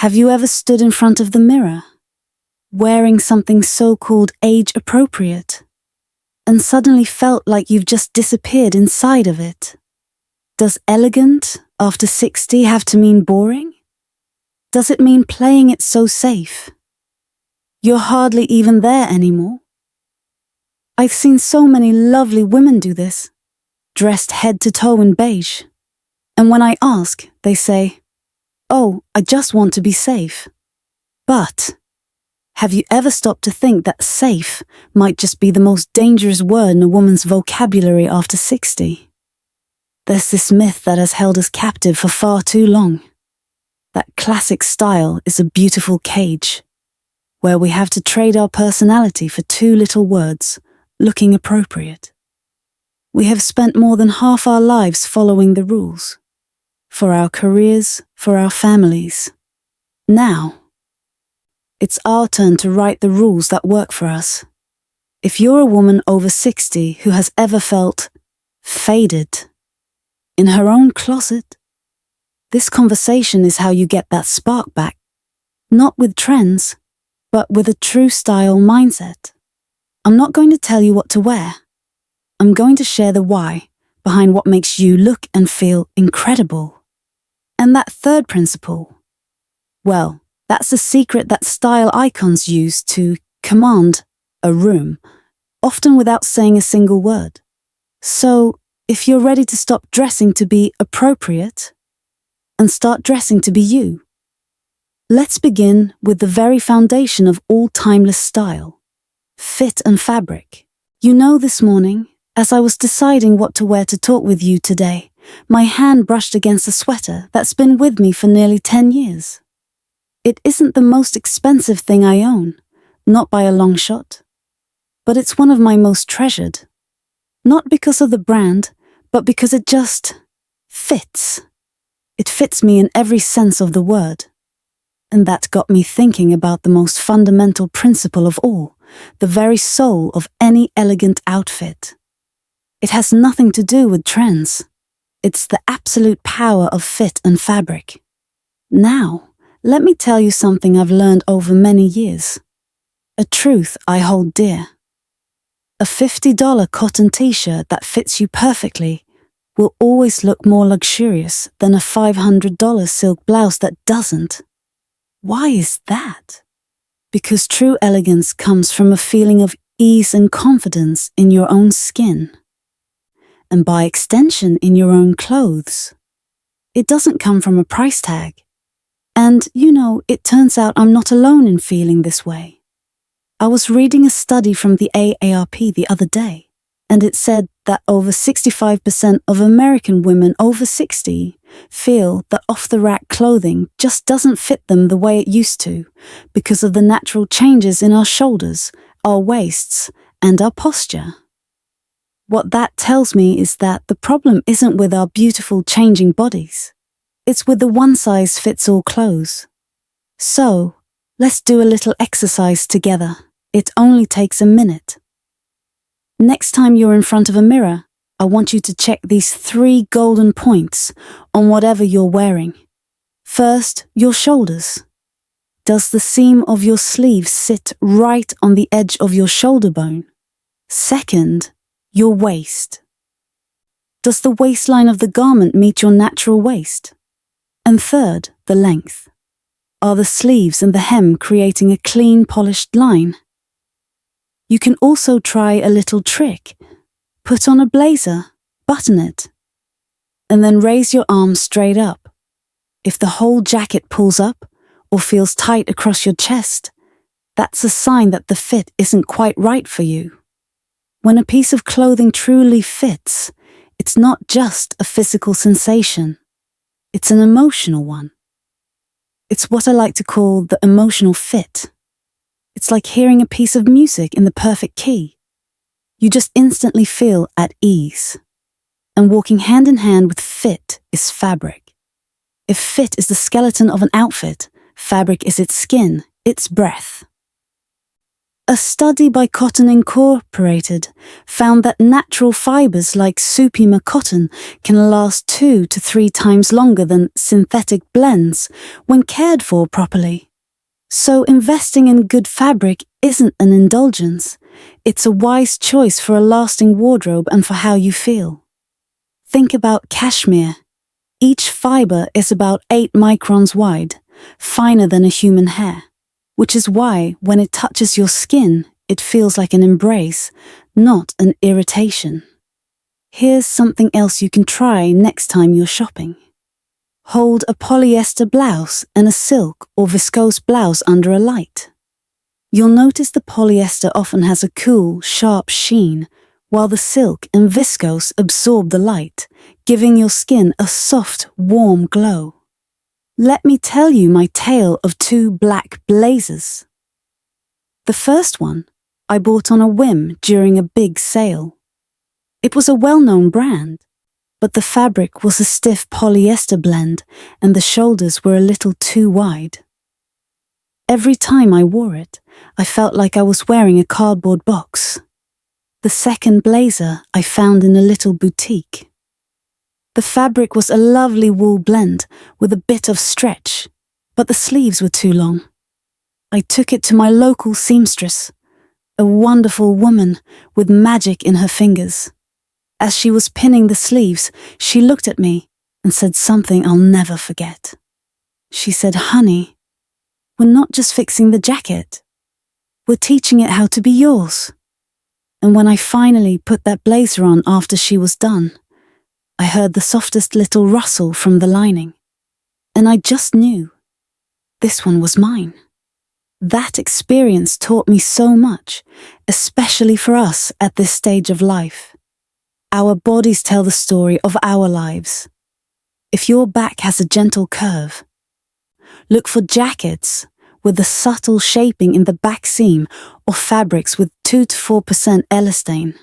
Have you ever stood in front of the mirror, wearing something so-called age-appropriate, and suddenly felt like you've just disappeared inside of it? Does elegant after 60 have to mean boring? Does it mean playing it so safe? You're hardly even there anymore. I've seen so many lovely women do this, dressed head to toe in beige. And when I ask, they say, "Oh, I just want to be safe." But have you ever stopped to think that safe might just be the most dangerous word in a woman's vocabulary after 60? There's this myth that has held us captive for far too long. That classic style is a beautiful cage, where we have to trade our personality for two little words, looking appropriate. We have spent more than half our lives following the rules. For our careers, for our families. Now, it's our turn to write the rules that work for us. If you're a woman over 60 who has ever felt faded in her own closet, this conversation is how you get that spark back, not with trends, but with a true style mindset. I'm not going to tell you what to wear. I'm going to share the why behind what makes you look and feel incredible. And that third principle, well, that's the secret that style icons use to command a room, often without saying a single word. So, if you're ready to stop dressing to be appropriate and start dressing to be you, let's begin with the very foundation of all timeless style, fit and fabric. You know, this morning, as I was deciding what to wear to talk with you today, my hand brushed against a sweater that's been with me for nearly 10 years. It isn't the most expensive thing I own, not by a long shot, but it's one of my most treasured. Not because of the brand, but because it just fits. It fits me in every sense of the word. And that got me thinking about the most fundamental principle of all, the very soul of any elegant outfit. It has nothing to do with trends. It's the absolute power of fit and fabric. Now, let me tell you something I've learned over many years. A truth I hold dear. A $50 cotton t-shirt that fits you perfectly will always look more luxurious than a $500 silk blouse that doesn't. Why is that? Because true elegance comes from a feeling of ease and confidence in your own skin. And by extension in your own clothes. It doesn't come from a price tag. And, you know, it turns out I'm not alone in feeling this way. I was reading a study from the AARP the other day, and it said that over 65% of American women over 60 feel that off-the-rack clothing just doesn't fit them the way it used to because of the natural changes in our shoulders, our waists, and our posture. What that tells me is that the problem isn't with our beautiful changing bodies. It's with the one-size-fits-all clothes. So, let's do a little exercise together. It only takes a minute. Next time you're in front of a mirror, I want you to check these 3 golden points on whatever you're wearing. First, your shoulders. Does the seam of your sleeve sit right on the edge of your shoulder bone? Second, your waist. Does the waistline of the garment meet your natural waist? And third, the length. Are the sleeves and the hem creating a clean, polished line? You can also try a little trick. Put on a blazer, button it, and then raise your arms straight up. If the whole jacket pulls up or feels tight across your chest, that's a sign that the fit isn't quite right for you. When a piece of clothing truly fits, it's not just a physical sensation. It's an emotional one. It's what I like to call the emotional fit. It's like hearing a piece of music in the perfect key. You just instantly feel at ease. And walking hand in hand with fit is fabric. If fit is the skeleton of an outfit, fabric is its skin, its breath. A study by Cotton Incorporated found that natural fibers like Supima cotton can last 2 to 3 times longer than synthetic blends when cared for properly. So investing in good fabric isn't an indulgence, it's a wise choice for a lasting wardrobe and for how you feel. Think about cashmere. Each fiber is about 8 microns wide, finer than a human hair, which is why when it touches your skin, it feels like an embrace, not an irritation. Here's something else you can try next time you're shopping. Hold a polyester blouse and a silk or viscose blouse under a light. You'll notice the polyester often has a cool, sharp sheen, while the silk and viscose absorb the light, giving your skin a soft, warm glow. Let me tell you my tale of 2 black blazers. The first one I bought on a whim during a big sale. It was a well-known brand, but the fabric was a stiff polyester blend and the shoulders were a little too wide. Every time I wore it, I felt like I was wearing a cardboard box. The second blazer I found in a little boutique. The fabric was a lovely wool blend with a bit of stretch, but the sleeves were too long. I took it to my local seamstress, a wonderful woman with magic in her fingers. As she was pinning the sleeves, she looked at me and said something I'll never forget. She said, "Honey, we're not just fixing the jacket. We're teaching it how to be yours." And when I finally put that blazer on after she was done, I heard the softest little rustle from the lining. And I just knew this one was mine. That experience taught me so much, especially for us at this stage of life. Our bodies tell the story of our lives. If your back has a gentle curve, look for jackets with the subtle shaping in the back seam or fabrics with 2 to 4% elastane.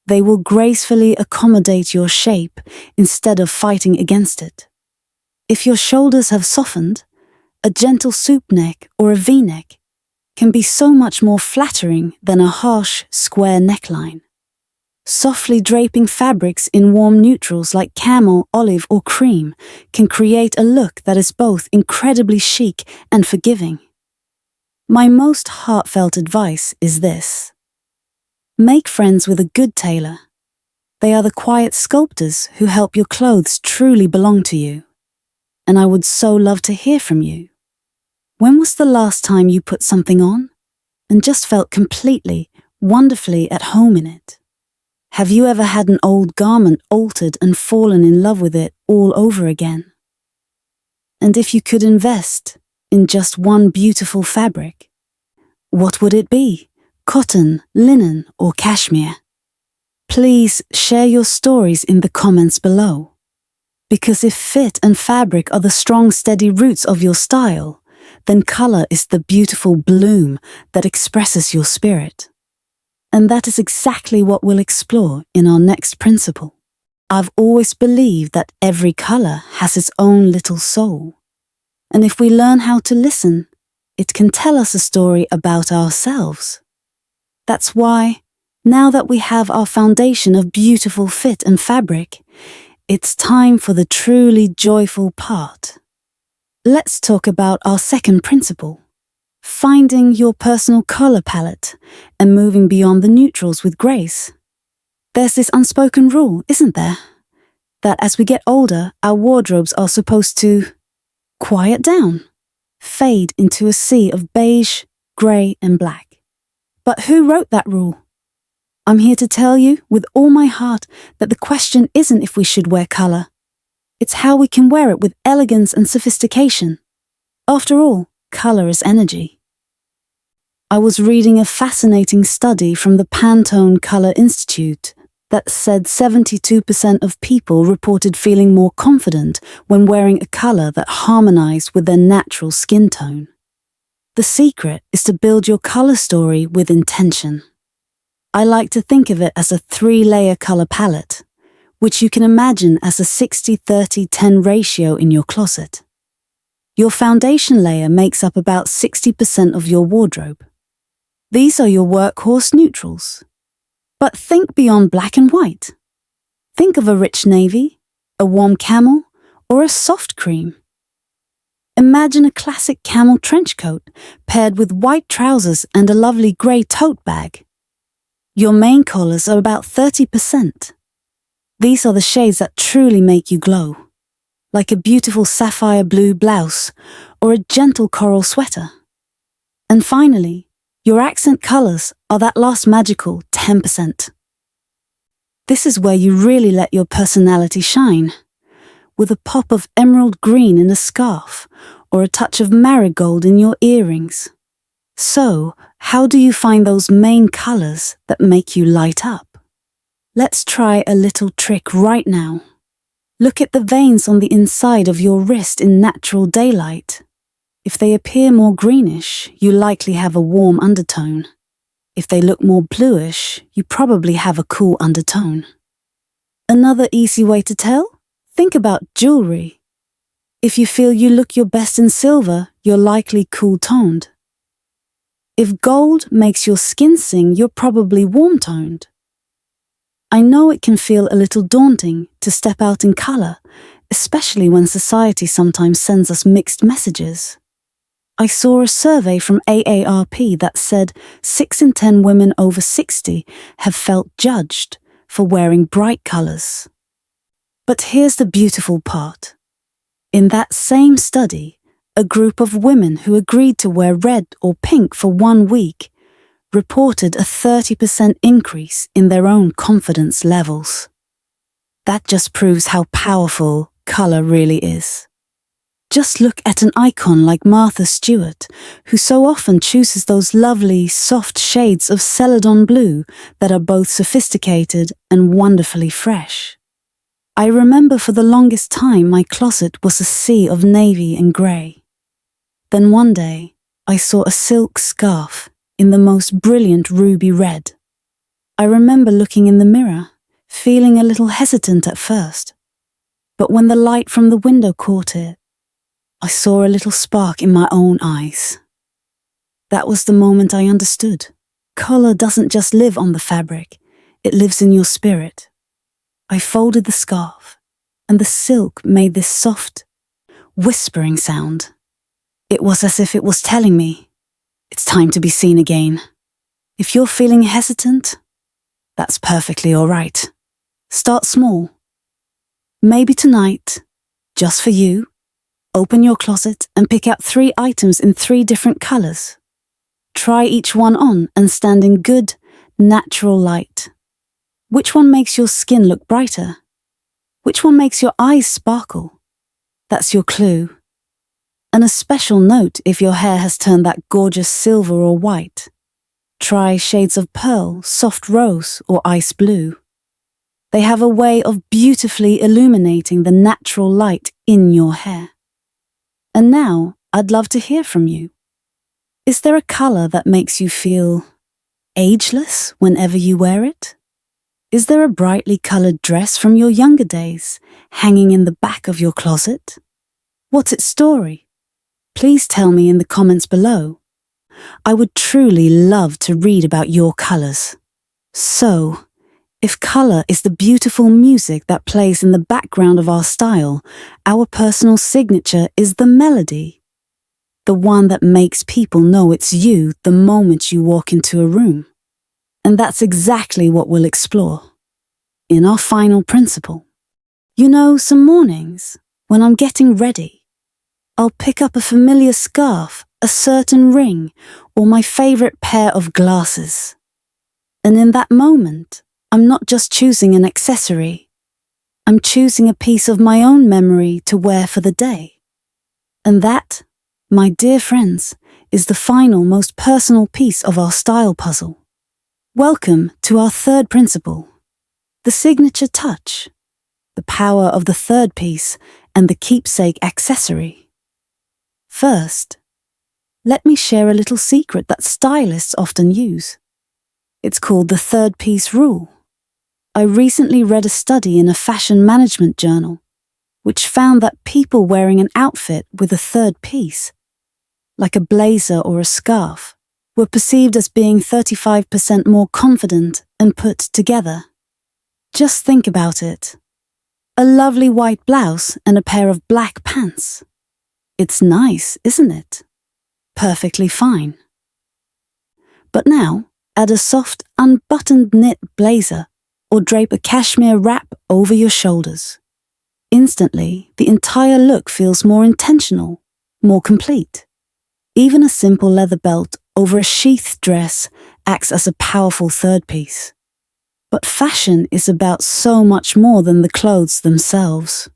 They will gracefully accommodate your shape instead of fighting against it. If your shoulders have softened, a gentle soup neck or a V-neck can be so much more flattering than a harsh, square neckline. Softly draping fabrics in warm neutrals like camel, olive, or cream can create a look that is both incredibly chic and forgiving. My most heartfelt advice is this. Make friends with a good tailor. They are the quiet sculptors who help your clothes truly belong to you. And I would so love to hear from you. When was the last time you put something on and just felt completely, wonderfully at home in it? Have you ever had an old garment altered and fallen in love with it all over again? And if you could invest in just one beautiful fabric, what would it be? Cotton, linen, or cashmere? Please share your stories in the comments below. Because if fit and fabric are the strong, steady roots of your style, then color is the beautiful bloom that expresses your spirit. And that is exactly what we'll explore in our next principle. I've always believed that every color has its own little soul. And if we learn how to listen, it can tell us a story about ourselves. That's why, now that we have our foundation of beautiful fit and fabric, it's time for the truly joyful part. Let's talk about our second principle, finding your personal color palette and moving beyond the neutrals with grace. There's this unspoken rule, isn't there? That as we get older, our wardrobes are supposed to quiet down, fade into a sea of beige, grey and black. But who wrote that rule? I'm here to tell you with all my heart that the question isn't if we should wear color. It's how we can wear it with elegance and sophistication. After all, color is energy. I was reading a fascinating study from the Pantone Color Institute that said 72% of people reported feeling more confident when wearing a color that harmonized with their natural skin tone. The secret is to build your color story with intention. I like to think of it as a 3-layer color palette, which you can imagine as a 60-30-10 ratio in your closet. Your foundation layer makes up about 60% of your wardrobe. These are your workhorse neutrals. But think beyond black and white. Think of a rich navy, a warm camel, or a soft cream. Imagine a classic camel trench coat paired with white trousers and a lovely grey tote bag. Your main colours are about 30%. These are the shades that truly make you glow, like a beautiful sapphire blue blouse or a gentle coral sweater. And finally, your accent colours are that last magical 10%. This is where you really let your personality shine, with a pop of emerald green in a scarf or a touch of marigold in your earrings. So, how do you find those main colours that make you light up? Let's try a little trick right now. Look at the veins on the inside of your wrist in natural daylight. If they appear more greenish, you likely have a warm undertone. If they look more bluish, you probably have a cool undertone. Another easy way to tell? Think about jewelry. If you feel you look your best in silver, you're likely cool-toned. If gold makes your skin sing, you're probably warm-toned. I know it can feel a little daunting to step out in colour, especially when society sometimes sends us mixed messages. I saw a survey from AARP that said 6 in 10 women over 60 have felt judged for wearing bright colours. But here's the beautiful part. In that same study, a group of women who agreed to wear red or pink for 1 week reported a 30% increase in their own confidence levels. That just proves how powerful colour really is. Just look at an icon like Martha Stewart, who so often chooses those lovely, soft shades of celadon blue that are both sophisticated and wonderfully fresh. I remember for the longest time my closet was a sea of navy and grey. Then one day, I saw a silk scarf in the most brilliant ruby red. I remember looking in the mirror, feeling a little hesitant at first. But when the light from the window caught it, I saw a little spark in my own eyes. That was the moment I understood. Colour doesn't just live on the fabric, it lives in your spirit. I folded the scarf, and the silk made this soft, whispering sound. It was as if it was telling me, it's time to be seen again. If you're feeling hesitant, that's perfectly all right. Start small. Maybe tonight, just for you, open your closet and pick out 3 items in 3 different colours. Try each one on and stand in good, natural light. Which one makes your skin look brighter? Which one makes your eyes sparkle? That's your clue. And a special note if your hair has turned that gorgeous silver or white. Try shades of pearl, soft rose, or ice blue. They have a way of beautifully illuminating the natural light in your hair. And now, I'd love to hear from you. Is there a colour that makes you feel ageless whenever you wear it? Is there a brightly coloured dress from your younger days hanging in the back of your closet? What's its story? Please tell me in the comments below. I would truly love to read about your colours. So, if colour is the beautiful music that plays in the background of our style, our personal signature is the melody. The one that makes people know it's you the moment you walk into a room. And that's exactly what we'll explore in our final principle. You know, some mornings, when I'm getting ready, I'll pick up a familiar scarf, a certain ring, or my favourite pair of glasses. And in that moment, I'm not just choosing an accessory. I'm choosing a piece of my own memory to wear for the day. And that, my dear friends, is the final, most personal piece of our style puzzle. Welcome to our 3rd principle, the signature touch, the power of the 3rd piece and the keepsake accessory. First, let me share a little secret that stylists often use. It's called the 3rd piece rule. I recently read a study in a fashion management journal, which found that people wearing an outfit with a 3rd piece, like a blazer or a scarf, were perceived as being 35% more confident and put together. Just think about it. A lovely white blouse and a pair of black pants. It's nice, isn't it? Perfectly fine. But now, add a soft, unbuttoned knit blazer or drape a cashmere wrap over your shoulders. Instantly, the entire look feels more intentional, more complete. Even a simple leather belt over a sheathed dress acts as a powerful third piece. But fashion is about so much more than the clothes themselves.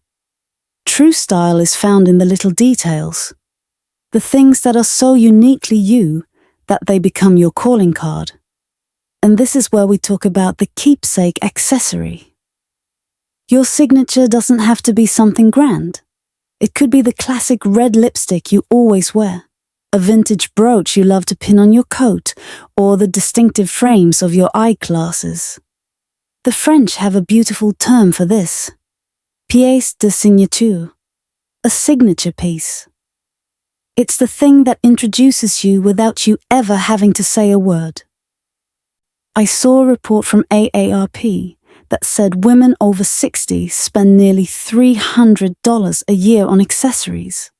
True style is found in the little details, the things that are so uniquely you that they become your calling card. And this is where we talk about the keepsake accessory. Your signature doesn't have to be something grand. It could be the classic red lipstick you always wear, a vintage brooch you love to pin on your coat, or the distinctive frames of your eyeglasses. The French have a beautiful term for this: pièce de signature, a signature piece. It's the thing that introduces you without you ever having to say a word. I saw a report from AARP that said women over 60 spend nearly $300 a year on accessories,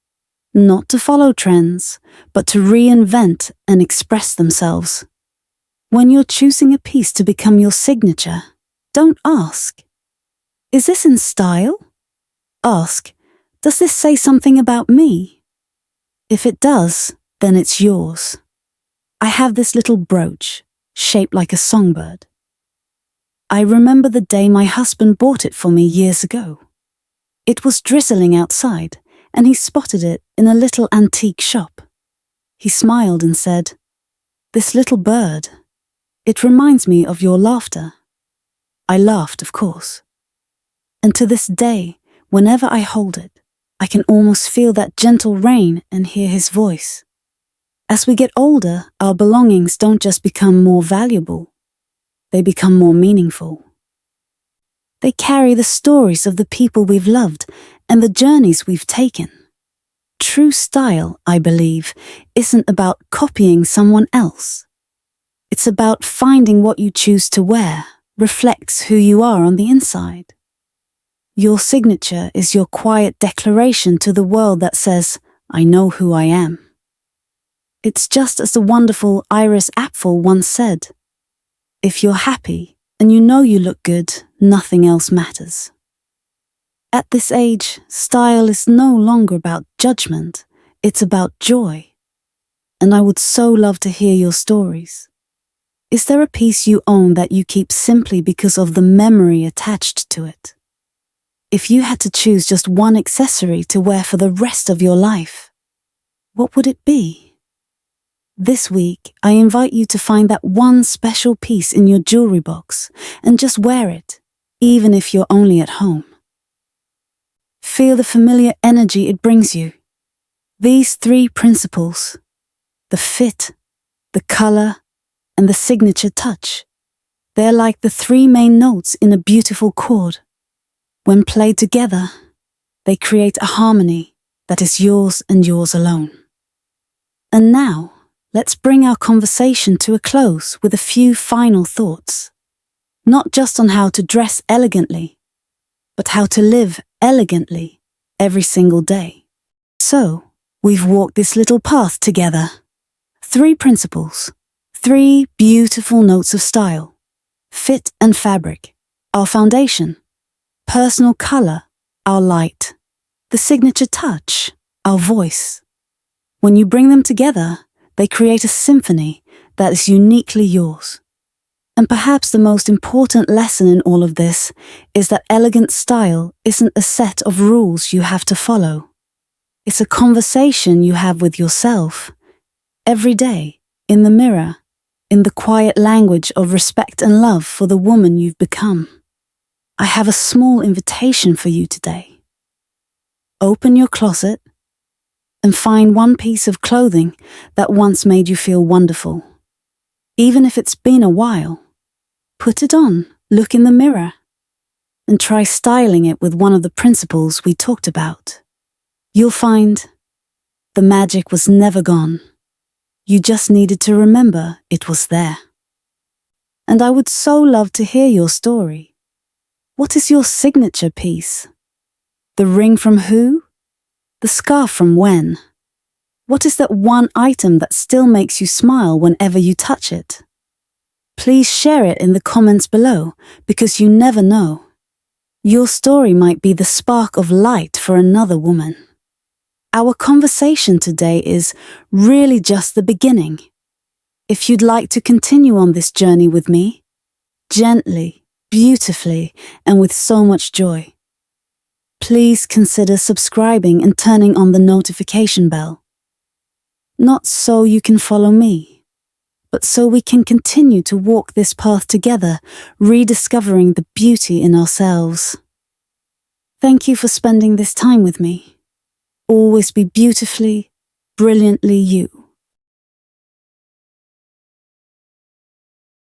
not to follow trends, but to reinvent and express themselves. When you're choosing a piece to become your signature, don't ask, "Is this in style?" Ask, "Does this say something about me?" If it does, then it's yours. I have this little brooch, shaped like a songbird. I remember the day my husband bought it for me years ago. It was drizzling outside, and he spotted it in a little antique shop. He smiled and said, "This little bird, it reminds me of your laughter." I laughed, of course. And to this day, whenever I hold it, I can almost feel that gentle rain and hear his voice. As we get older, our belongings don't just become more valuable, they become more meaningful. They carry the stories of the people we've loved and the journeys we've taken. True style, I believe, isn't about copying someone else. It's about finding what you choose to wear reflects who you are on the inside. Your signature is your quiet declaration to the world that says, "I know who I am." It's just as the wonderful Iris Apfel once said, "If you're happy and you know you look good, nothing else matters." At this age, style is no longer about judgment, it's about joy. And I would so love to hear your stories. Is there a piece you own that you keep simply because of the memory attached to it? If you had to choose just one accessory to wear for the rest of your life, what would it be? This week, I invite you to find that one special piece in your jewelry box and just wear it, even if you're only at home. Feel the familiar energy it brings you. These three principles, the fit, the color, and the signature touch, they're like the three main notes in a beautiful chord. When played together, they create a harmony that is yours and yours alone. And now, let's bring our conversation to a close with a few final thoughts. Not just on how to dress elegantly, but how to live elegantly every single day. So, we've walked this little path together. 3 principles, 3 beautiful notes of style. Fit and fabric, our foundation. Personal color, our light. The signature touch, our voice. When you bring them together, they create a symphony that is uniquely yours. And perhaps the most important lesson in all of this is that elegant style isn't a set of rules you have to follow. It's a conversation you have with yourself, every day, in the mirror, in the quiet language of respect and love for the woman you've become. I have a small invitation for you today. Open your closet and find one piece of clothing that once made you feel wonderful. Even if it's been a while, put it on, look in the mirror, and try styling it with one of the principles we talked about. You'll find the magic was never gone. You just needed to remember it was there. And I would so love to hear your story. What is your signature piece? The ring from who? The scarf from when? What is that one item that still makes you smile whenever you touch it? Please share it in the comments below, because you never know. Your story might be the spark of light for another woman. Our conversation today is really just the beginning. If you'd like to continue on this journey with me, gently, beautifully, and with so much joy, please consider subscribing and turning on the notification bell. Not so you can follow me, but so we can continue to walk this path together, rediscovering the beauty in ourselves. Thank you for spending this time with me. Always be beautifully, brilliantly you.